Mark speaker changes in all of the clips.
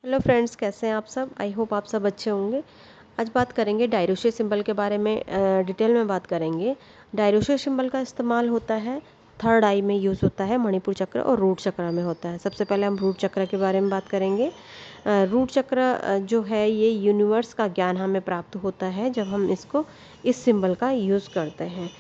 Speaker 1: Hello friends, कैसे हैं आप सब। आई होप आप सब अच्छे होंगे। आज बात करेंगे डायरोशिया सिंबल के बारे में। डिटेल में बात करेंगे। डायरोशिया सिंबल का इस्तेमाल होता है थर्ड आई में, यूज़ होता है मणिपुर चक्र और रूट चक्र में होता है। सबसे पहले हम रूट चक्र के बारे में बात करेंगे। रूट चक्र जो है ये यूनिवर्स का ज्ञान हमें प्राप्त होता है जब हम इसको इस सिंबल का यूज़ करते हैं।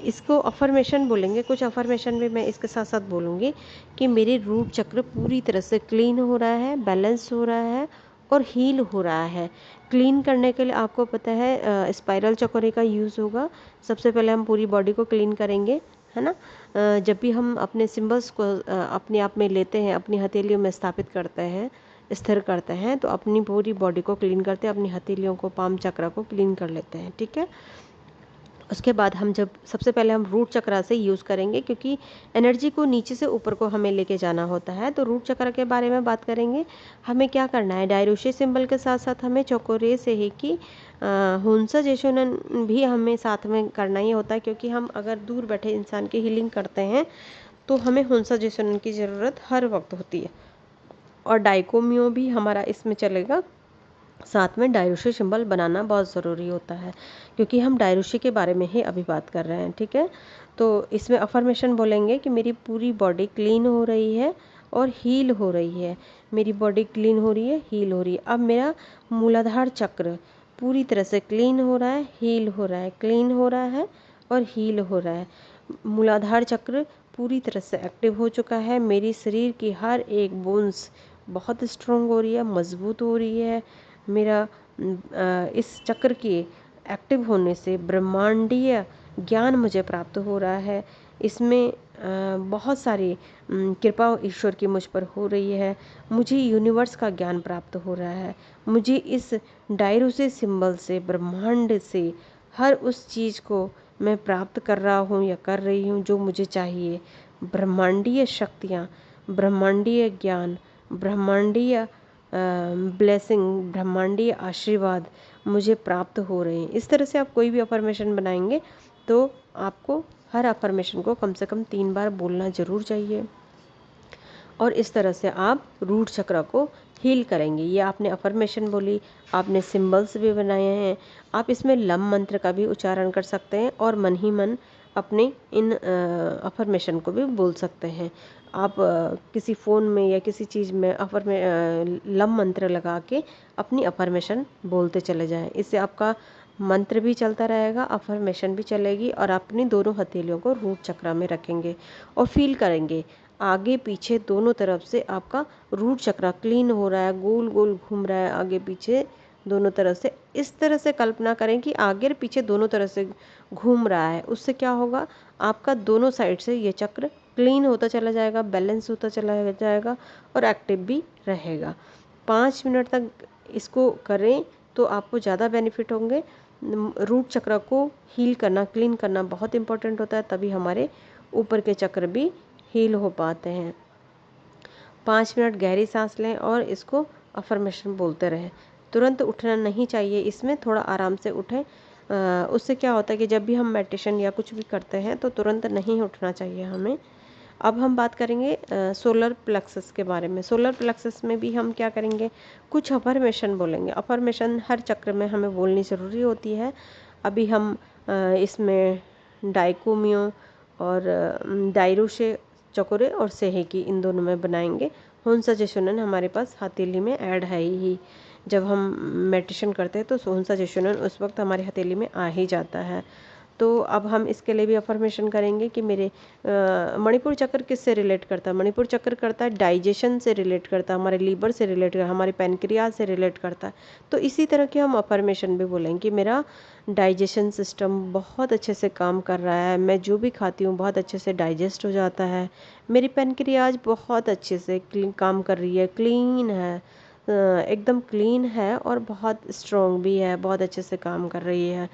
Speaker 1: इसको अफर्मेशन बोलेंगे। कुछ अफर्मेशन भी मैं इसके साथ साथ बोलूँगी कि मेरे रूट चक्र पूरी तरह से क्लीन हो रहा है, बैलेंस हो रहा है और हील हो रहा है। क्लीन करने के लिए आपको पता है स्पाइरल चकोरे का यूज़ होगा। सबसे पहले हम पूरी बॉडी को क्लीन करेंगे, है ना। जब भी हम अपने सिंबल्स को अपने आप में लेते हैं, अपनी हथेलियों में स्थापित करते हैं, स्थिर करते हैं, तो अपनी पूरी बॉडी को क्लीन करते हैं, अपनी हथेलियों को, पाम चक्र को क्लीन कर लेते हैं, ठीक है। उसके बाद हम जब सबसे पहले हम रूट चक्र से यूज़ करेंगे, क्योंकि एनर्जी को नीचे से ऊपर को हमें लेके जाना होता है। तो रूट चक्र के बारे में बात करेंगे। हमें क्या करना है, डायरोशिया सिंबल के साथ साथ हमें चकोरे से ही कि हुंसा जेशोनन भी हमें साथ में करना ही होता है, क्योंकि हम अगर दूर बैठे इंसान की हीलिंग करते हैं तो हमें हुंसा जेशोनन की ज़रूरत हर वक्त होती है। और डाइकोमियो भी हमारा इसमें चलेगा। साथ में डायरोशिया सिंबल बनाना बहुत ज़रूरी होता है, क्योंकि हम डायरोशिया के बारे में ही अभी बात कर रहे हैं, ठीक है। तो इसमें अफर्मेशन बोलेंगे कि मेरी पूरी बॉडी क्लीन हो रही है और हील हो रही है। मेरी बॉडी क्लीन हो रही है, हील हो रही है। अब मेरा मूलाधार चक्र पूरी तरह से क्लीन हो रहा है, हील हो रहा है, क्लीन हो रहा है और हील हो रहा है। मूलाधार चक्र पूरी तरह से एक्टिव हो चुका है। मेरी शरीर की हर एक बोन्स बहुत स्ट्रांग हो रही है, मजबूत हो रही है। मेरा इस चक्र के एक्टिव होने से ब्रह्मांडीय ज्ञान मुझे प्राप्त हो रहा है। इसमें बहुत सारी कृपा ईश्वर की मुझ पर हो रही है। मुझे यूनिवर्स का ज्ञान प्राप्त हो रहा है। मुझे इस डायरोशिया सिंबल से, ब्रह्मांड से हर उस चीज़ को मैं प्राप्त कर रहा हूँ या कर रही हूँ जो मुझे चाहिए। ब्रह्मांडीय शक्तियाँ, ब्रह्मांडीय ज्ञान, ब्रह्मांडीय ब्लेसिंग, ब्रह्मांडीय आशीर्वाद मुझे प्राप्त हो रहे हैं। इस तरह से आप कोई भी अफर्मेशन बनाएंगे तो आपको हर अफर्मेशन को कम से कम 3 बार बोलना ज़रूर चाहिए। और इस तरह से आप रूट चक्र को हील करेंगे। ये आपने अफर्मेशन बोली, आपने सिंबल्स भी बनाए हैं। आप इसमें लम मंत्र का भी उच्चारण कर सकते हैं और मन ही मन अपने इन अफर्मेशन को भी बोल सकते हैं। आप किसी फ़ोन में या किसी चीज़ में लम मंत्र लगा के अपनी अफर्मेशन बोलते चले जाएं। इससे आपका मंत्र भी चलता रहेगा, अफर्मेशन भी चलेगी और अपनी दोनों हथेलियों को रूट चक्र में रखेंगे और फील करेंगे आगे पीछे दोनों तरफ से आपका रूट चक्र क्लीन हो रहा है, गोल गोल घूम रहा है आगे पीछे दोनों तरफ से। इस तरह से कल्पना करें कि आगे और पीछे दोनों तरफ से घूम रहा है। उससे क्या होगा, आपका दोनों साइड से ये चक्र क्लीन होता चला जाएगा, बैलेंस होता चला जाएगा और एक्टिव भी रहेगा। 5 मिनट तक इसको करें तो आपको ज़्यादा बेनिफिट होंगे। रूट चक्र को हील करना, क्लीन करना बहुत इंपॉर्टेंट होता है, तभी हमारे ऊपर के चक्र भी हील हो पाते हैं। 5 मिनट गहरी सांस लें और इसको अफर्मेशन बोलते रहें। तुरंत उठना नहीं चाहिए, इसमें थोड़ा आराम से उठें। उससे क्या होता है कि जब भी हम मेडिटेशन या कुछ भी करते हैं तो तुरंत नहीं उठना चाहिए हमें। अब हम बात करेंगे सोलर प्लेक्सस के बारे में। सोलर प्लेक्सस में भी हम क्या करेंगे, कुछ अफर्मेशन बोलेंगे। अफर्मेशन हर चक्र में हमें बोलनी ज़रूरी होती है। अभी हम इसमें डाइकोमियो और डायरोशिया चकोरे और सेहेकी इन दोनों में बनाएंगे। हुंसा जेशोनन हमारे पास हथेली में ऐड है ही। जब हम मेडिटेशन करते हैं तो हुंसा जेशोनन उस वक्त हमारी हथेली में आ ही जाता है। तो अब हम इसके लिए भी अफर्मेशन करेंगे कि मेरे मणिपुर चक्र किससे रिलेट करता है। मणिपुर चक्र करता है डाइजेशन से रिलेट करता है, हमारे लीवर से रिलेट करता है, हमारे पैनक्रियाज से रिलेट करता है। तो इसी तरह के हम अफर्मेशन भी बोलेंगे कि मेरा डाइजेशन सिस्टम बहुत अच्छे से काम कर रहा है, मैं जो भी खाती हूँ बहुत अच्छे से डाइजेस्ट हो जाता है, मेरी पैनक्रियाज बहुत अच्छे से काम कर रही है, क्लीन है, एकदम क्लीन है और बहुत स्ट्रॉन्ग भी है, बहुत अच्छे से काम कर रही है।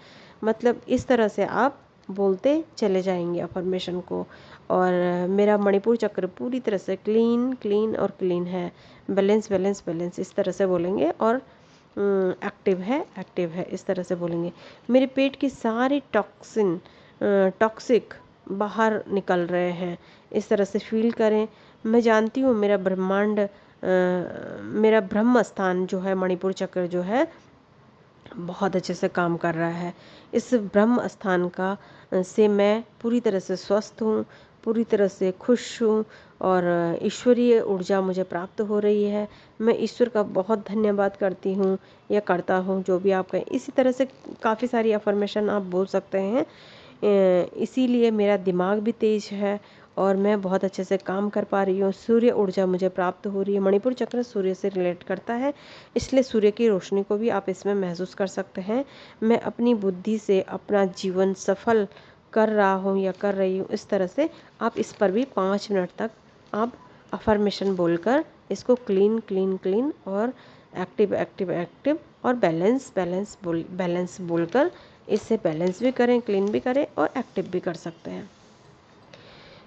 Speaker 1: मतलब इस तरह से आप बोलते चले जाएंगे अफर्मेशन को। और मेरा मणिपुर चक्र पूरी तरह से क्लीन क्लीन और क्लीन है, बैलेंस बैलेंस बैलेंस, इस तरह से बोलेंगे। और एक्टिव है, एक्टिव है, इस तरह से बोलेंगे। मेरे पेट की सारी टॉक्सिक बाहर निकल रहे हैं, इस तरह से फील करें। मैं जानती हूँ मेरा ब्रह्मांड मेरा ब्रह्म स्थान जो है, मणिपुर चक्र जो है, बहुत अच्छे से काम कर रहा है। इस ब्रह्म स्थान का से मैं पूरी तरह से स्वस्थ हूँ, पूरी तरह से खुश हूँ और ईश्वरीय ऊर्जा मुझे प्राप्त हो रही है। मैं ईश्वर का बहुत धन्यवाद करती हूँ या करता हूँ, जो भी आप कहें। इसी तरह से काफ़ी सारी अफर्मेशन आप बोल सकते हैं। इसीलिए मेरा दिमाग भी तेज है और मैं बहुत अच्छे से काम कर पा रही हूँ। सूर्य ऊर्जा मुझे प्राप्त हो रही है। मणिपुर चक्र सूर्य से रिलेट करता है, इसलिए सूर्य की रोशनी को भी आप इसमें महसूस कर सकते हैं। मैं अपनी बुद्धि से अपना जीवन सफल कर रहा हूँ या कर रही हूँ, इस तरह से आप इस पर भी 5 मिनट तक आप अफर्मेशन बोलकर इसको क्लीन क्लीन क्लीन और एक्टिव एक्टिव एक्टिव और बैलेंस बोलकर इससे बैलेंस भी करें, क्लीन भी करें और एक्टिव भी कर सकते हैं।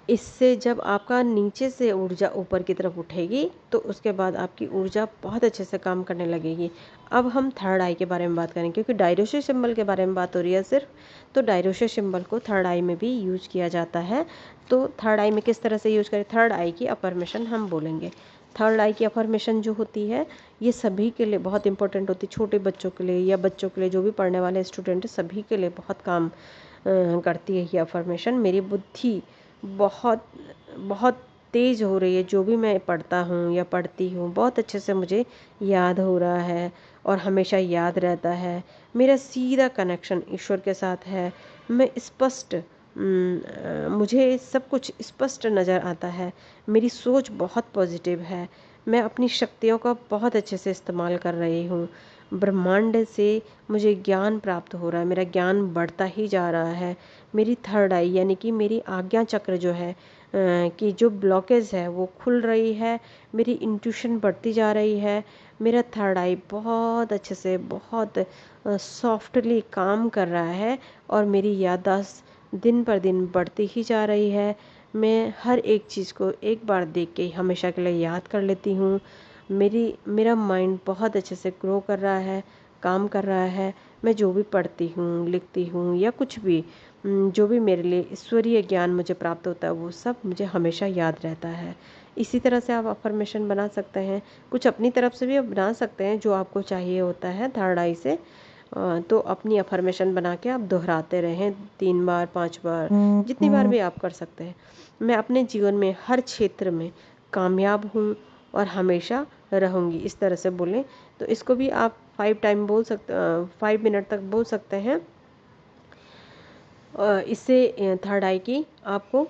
Speaker 1: इससे जब आपका नीचे से ऊर्जा ऊपर की तरफ उठेगी तो उसके बाद आपकी ऊर्जा बहुत अच्छे से काम करने लगेगी। अब हम थर्ड आई के बारे में बात करें, क्योंकि डायरोशे सिंबल के बारे में बात हो रही है सिर्फ, तो डायरोशे सिंबल को थर्ड आई में भी यूज किया जाता है। तो थर्ड आई में किस तरह से यूज करें? थर्ड आई की अफर्मेशन हम बोलेंगे। थर्ड आई की अफर्मेशन जो होती है, ये सभी के लिए बहुत इंपॉर्टेंट होती है, छोटे बच्चों के लिए या बच्चों के लिए, जो भी पढ़ने वाले स्टूडेंट सभी के लिए बहुत काम करती है ये अफर्मेशन। मेरी बुद्धि बहुत बहुत तेज़ हो रही है, जो भी मैं पढ़ता हूँ या पढ़ती हूँ बहुत अच्छे से मुझे याद हो रहा है और हमेशा याद रहता है। मेरा सीधा कनेक्शन ईश्वर के साथ है। मैं स्पष्ट मुझे सब कुछ स्पष्ट नज़र आता है। मेरी सोच बहुत पॉजिटिव है। मैं अपनी शक्तियों का बहुत अच्छे से इस्तेमाल कर रही हूँ। ब्रह्मांड से मुझे ज्ञान प्राप्त हो रहा है, मेरा ज्ञान बढ़ता ही जा रहा है। मेरी थर्ड आई यानी कि मेरी आज्ञा चक्र जो है कि जो ब्लॉकेज है वो खुल रही है। मेरी इंट्यूशन बढ़ती जा रही है। मेरा थर्ड आई बहुत अच्छे से बहुत सॉफ्टली काम कर रहा है और मेरी याददाश्त दिन पर दिन बढ़ती ही जा रही है। मैं हर एक चीज़ को एक बार देख के हमेशा के लिए याद कर लेती हूँ। मेरा माइंड बहुत अच्छे से ग्रो कर रहा है, काम कर रहा है। मैं जो भी पढ़ती हूँ, लिखती हूँ या कुछ भी जो भी मेरे लिए ईश्वरीय ज्ञान मुझे प्राप्त होता है वो सब मुझे हमेशा याद रहता है। इसी तरह से आप अफर्मेशन बना सकते हैं। कुछ अपनी तरफ से भी आप बना सकते हैं जो आपको चाहिए होता है थर्ड आई से। तो अपनी अफर्मेशन बना के आप दोहराते रहें 3 बार 5 बार, जितनी बार भी आप कर सकते हैं। मैं अपने जीवन में हर क्षेत्र में कामयाब हूँ और हमेशा रहूँगी, इस तरह से बोलें। तो इसको भी आप 5 मिनट तक बोल सकते हैं। इससे थर्ड आई की आपको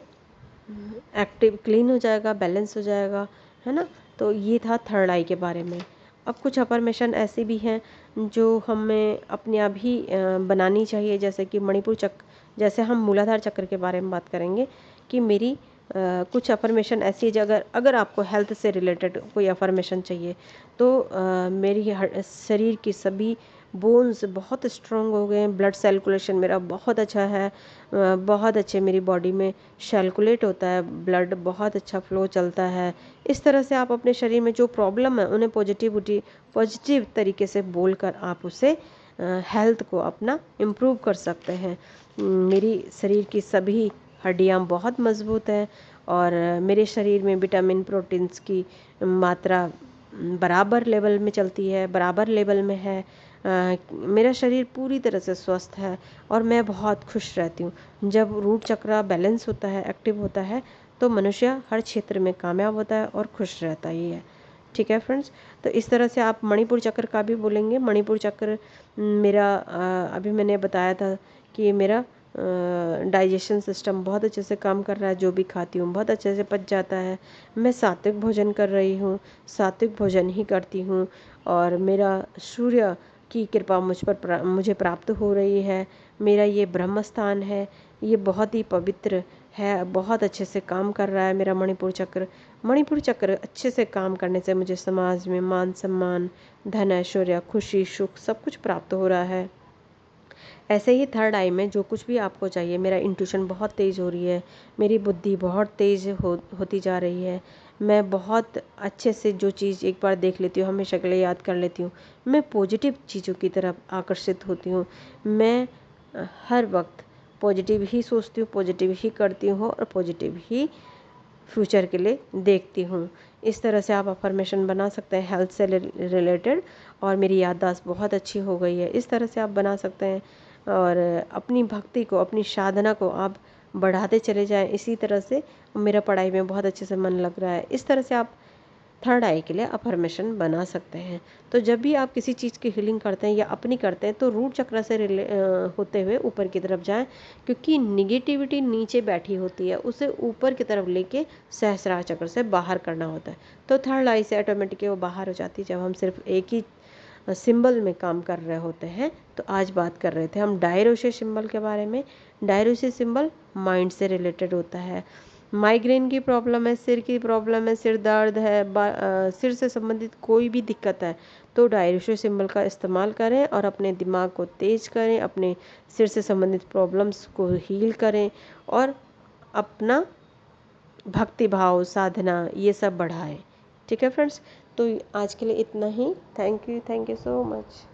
Speaker 1: एक्टिव क्लीन हो जाएगा, बैलेंस हो जाएगा, है ना। तो ये था थर्ड आई के बारे में। अब कुछ अफर्मेशन ऐसी भी हैं जो हमें अपने आप ही बनानी चाहिए, जैसे कि मणिपुर चक्र। जैसे हम मूलाधार चक्र के बारे में बात करेंगे कि मेरी कुछ अफर्मेशन ऐसी है, अगर आपको हेल्थ से रिलेटेड कोई अफर्मेशन चाहिए तो मेरी शरीर की सभी बोन्स बहुत स्ट्रॉन्ग हो गए हैं। ब्लड सर्कुलेशन मेरा बहुत अच्छा है, बहुत अच्छे मेरी बॉडी में सर्कुलेट होता है, ब्लड बहुत अच्छा फ्लो चलता है। इस तरह से आप अपने शरीर में जो प्रॉब्लम है उन्हें पॉजिटिव तरीके से बोलकर आप उसे हेल्थ को अपना इम्प्रूव कर सकते हैं। मेरी शरीर की सभी हड्डियाँ बहुत मजबूत हैं और मेरे शरीर में विटामिन प्रोटीन्स की मात्रा बराबर लेवल में चलती है, बराबर लेवल में है। मेरा शरीर पूरी तरह से स्वस्थ है और मैं बहुत खुश रहती हूँ। जब रूट चक्र बैलेंस होता है, एक्टिव होता है, तो मनुष्य हर क्षेत्र में कामयाब होता है और खुश रहता ही है। ठीक है फ्रेंड्स, तो इस तरह से आप मणिपुर चक्र का भी बोलेंगे। मणिपुर चक्र मेरा अभी मैंने बताया था कि मेरा डाइजेशन सिस्टम बहुत अच्छे से काम कर रहा है। जो भी खाती हूँ बहुत अच्छे से पच जाता है। मैं सात्विक भोजन कर रही हूँ, सात्विक भोजन ही करती हूँ और मेरा सूर्य की कृपा मुझे प्राप्त हो रही है। मेरा ये ब्रह्म स्थान है, ये बहुत ही पवित्र है, बहुत अच्छे से काम कर रहा है मेरा मणिपुर चक्र अच्छे से काम करने से मुझे समाज में मान सम्मान, धन ऐश्वर्य, खुशी, सुख सब कुछ प्राप्त हो रहा है। ऐसे ही थर्ड आई में जो कुछ भी आपको चाहिए, मेरा इंट्यूशन बहुत तेज़ हो रही है, मेरी बुद्धि बहुत तेज़ होती जा रही है। मैं बहुत अच्छे से जो चीज़ एक बार देख लेती हूँ हमेशा के लिए याद कर लेती हूँ। मैं पॉजिटिव चीज़ों की तरफ आकर्षित होती हूँ। मैं हर वक्त पॉजिटिव ही सोचती हूँ, पॉजिटिव ही करती हूँ और पॉजिटिव ही फ्यूचर के लिए देखती हूँ। इस तरह से आप अफर्मेशन बना सकते हैं हेल्थ से रिलेटेड। और मेरी याददाश्त बहुत अच्छी हो गई है, इस तरह से आप बना सकते हैं। और अपनी भक्ति को, अपनी साधना को आप बढ़ाते चले जाएं इसी तरह से। मेरा पढ़ाई में बहुत अच्छे से मन लग रहा है, इस तरह से आप थर्ड आई के लिए अफर्मेशन बना सकते हैं। तो जब भी आप किसी चीज़ की हीलिंग करते हैं या अपनी करते हैं तो रूट चक्र से होते हुए ऊपर की तरफ जाएं, क्योंकि निगेटिविटी नीचे बैठी होती है, उसे ऊपर की तरफ लेके सहस्रार चक्र से बाहर करना होता है। तो थर्ड आई से ऑटोमेटिकली वो बाहर हो जाती है जब हम सिर्फ एक ही सिंबल में काम कर रहे होते हैं। तो आज बात कर रहे थे हम डायरोशे सिंबल के बारे में। डायरोशे सिंबल माइंड से रिलेटेड होता है। माइग्रेन की प्रॉब्लम है, सिर की प्रॉब्लम है, सिर दर्द है, सिर से संबंधित कोई भी दिक्कत है तो डायरोशे सिंबल का इस्तेमाल करें और अपने दिमाग को तेज करें, अपने सिर से संबंधित प्रॉब्लम्स को हील करें और अपना भक्ति भाव, साधना ये सब बढ़ाएं। ठीक है फ्रेंड्स, तो आज के लिए इतना ही। Thank you so much.